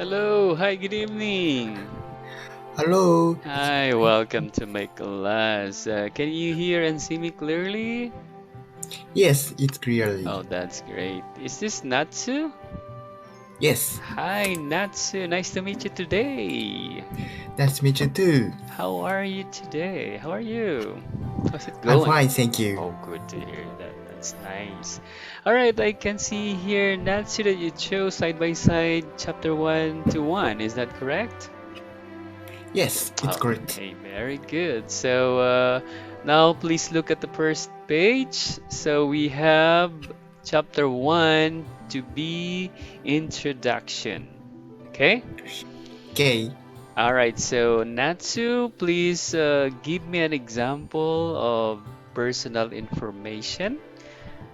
Hello, hi, good evening. Hello. Hi, welcome to my class. Can you hear and see me clearly? Yes, it's clearly. Oh, that's great. Is this Natsu? Yes, Hi, Natsu. Nice to meet you today. nice to meet you too. How are you today? How are you? How's it I'm going? fine, thank you. Oh, good to hear that. That's nice. All right, I can see here, Natsu, that you chose side by side chapter 1 to 1. Is that correct? Yes, it's correct. Okay, very good. So now please look at the first page. So we have chapter 1 to be introduction. Okay? Okay. All right, so Natsu, please give me an example of personal information.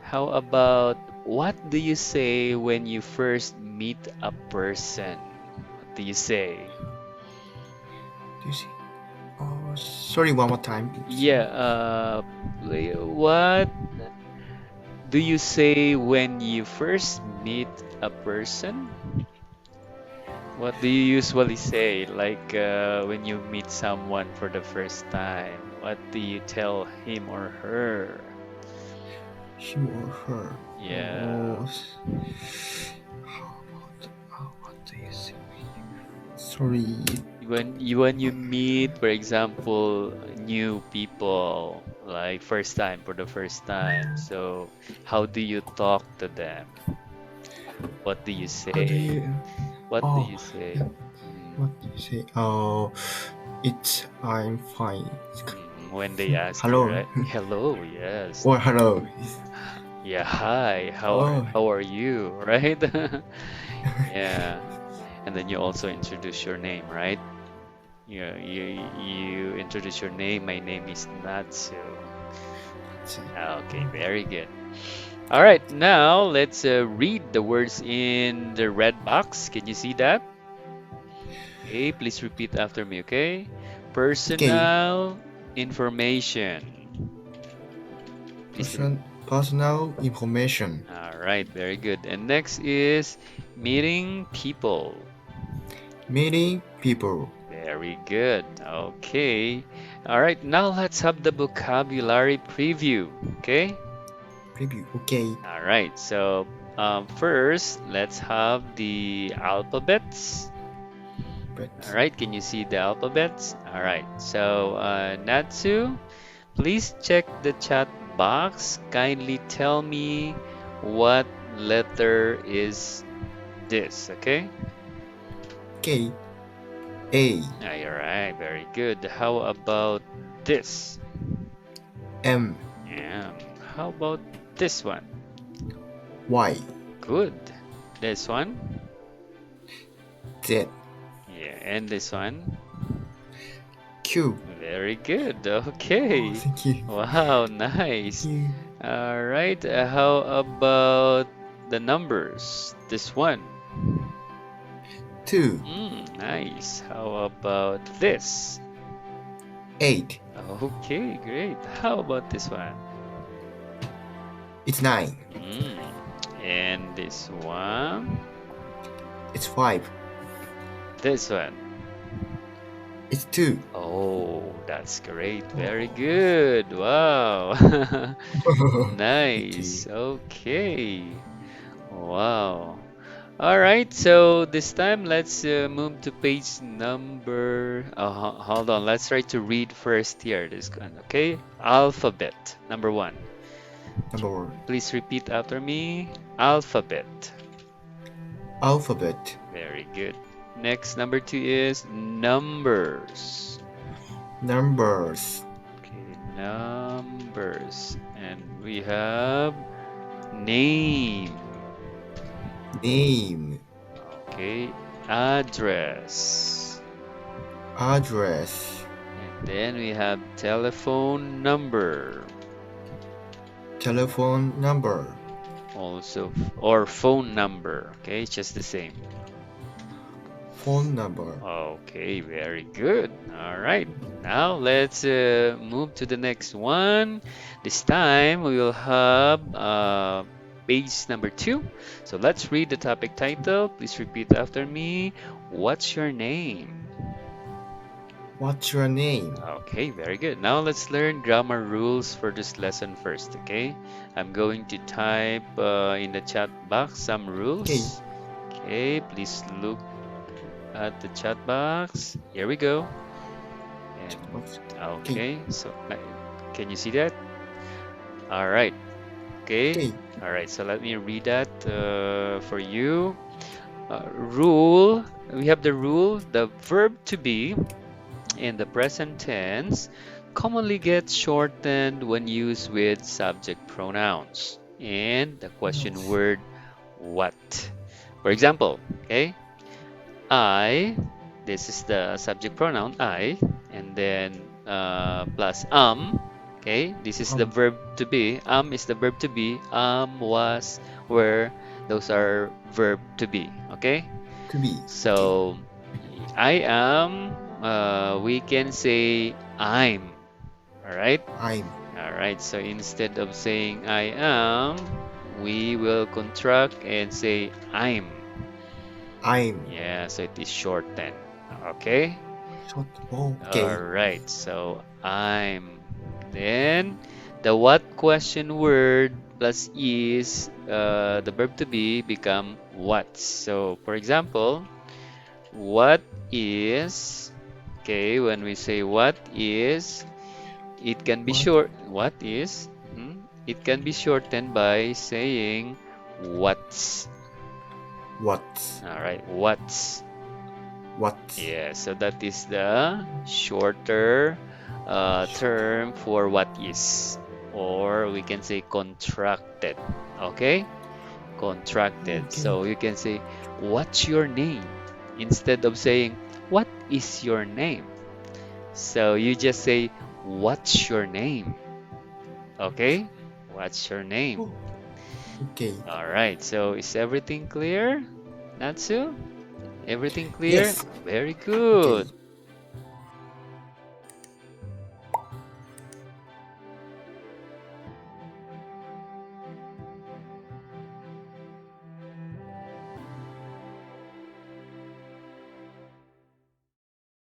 How about what do you say when you first meet a person? What do you say? Do you see? Oh, sorry, one more time, please. Yeah, what do you say when you first meet a person? What do you usually say? Like when you meet someone for the first time, what do you tell him or her? Him or her. Yeah. Oh, what do you say? Sorry. When you meet, for example, new people, like first time for the first time. So how do you talk to them? What do you How do say? you? What do Oh, you say? yeah, Mm. what do you say? Oh, it's I'm fine. When they ask you, Hello. right? Hello, yes. Or hello. Yeah, hi. How are Oh, how are you, right? Yeah. And then you also introduce your name, right? You introduce your name. My name is Natsu. Okay, very good. All right, now let's read the words in the red box. Can you see that? Okay, please repeat after me, okay? okay. Personal information. Please Personal information. All right, very good. And next is meeting people. Meeting people. Very good. Okay. All right, now let's have the vocabulary preview. Okay. Preview. Okay. All right, so first, let's have the alphabets. All But right, can you see the alphabets? All right, so Natsu, please check the chat box. Kindly tell me what letter is this, okay? okay. A. All right, very good. How about this? M. Yeah. How about this one? Y. Good. This one? Z. Yeah, and this one? Q. Very good. Oh, Okay. thank you. Wow, Thank nice. you. All right. How about the numbers? This one? 2. Nice. How about this? 8. Okay, great. How about this one? It's 9. Mm, and this one? It's 5. This one? It's 2. Oh, that's great. Very Oh. good. Wow. Thank you. Nice. Okay. Wow. All right. So this time, let's move to page number. Hold on. Let's try to read first here. This one. Okay. Alphabet. Number one. Number 1. Please repeat after me. Alphabet. Alphabet. Very good. Next, number two is numbers. Numbers. Okay, numbers. And we have name. Name. Okay, address. Address. And then we have telephone number. Telephone number. Also, or phone number. Okay, it's just the same. Phone number. Okay, very good. All right, now let's move to the next one. This time we will have page number 2. So let's read the topic title. Please repeat after me. What's your name? What's your name? Okay, very good. Now let's learn grammar rules for this lesson first, okay? I'm going to type in the chat box some Okay. rules. Okay, please look at the chat box. Here we go. And Checkbox. Okay. okay, so can you see that? All right, okay. Okay. All right, so let me read that for you. Rule, we have the rule, the verb to be in the present tense commonly gets shortened when used with subject pronouns and the question Pronounce. word what. For example, okay, I, this is the subject pronoun I, and then plus okay, this is the Um. verb to be. Is the verb to be. Was, were, those are verb to be. Okay, To be. Okay. so I am, we can say I'm. All right. I'm. All right. So instead of saying I am, we will contract and say I'm. I'm. Yeah, so it is shortened. Okay. Short. Oh, All okay. right. So I'm. Then the what question word plus is the verb to be become what. So for example, what is, okay, when we say what is, it can be What? short. What is? It can be shortened by saying what's. What? All right, what's. What? Yeah, so that is the shorter term for what is, or we can say contracted. Okay, contracted. Okay. So you can say, "What's your name?" instead of saying, "What is your name?" So you just say, "What's your name?" Okay? What's your name? Oh. Okay. All right. So is everything clear, Natsu? Everything clear? Yes. Very Okay. good.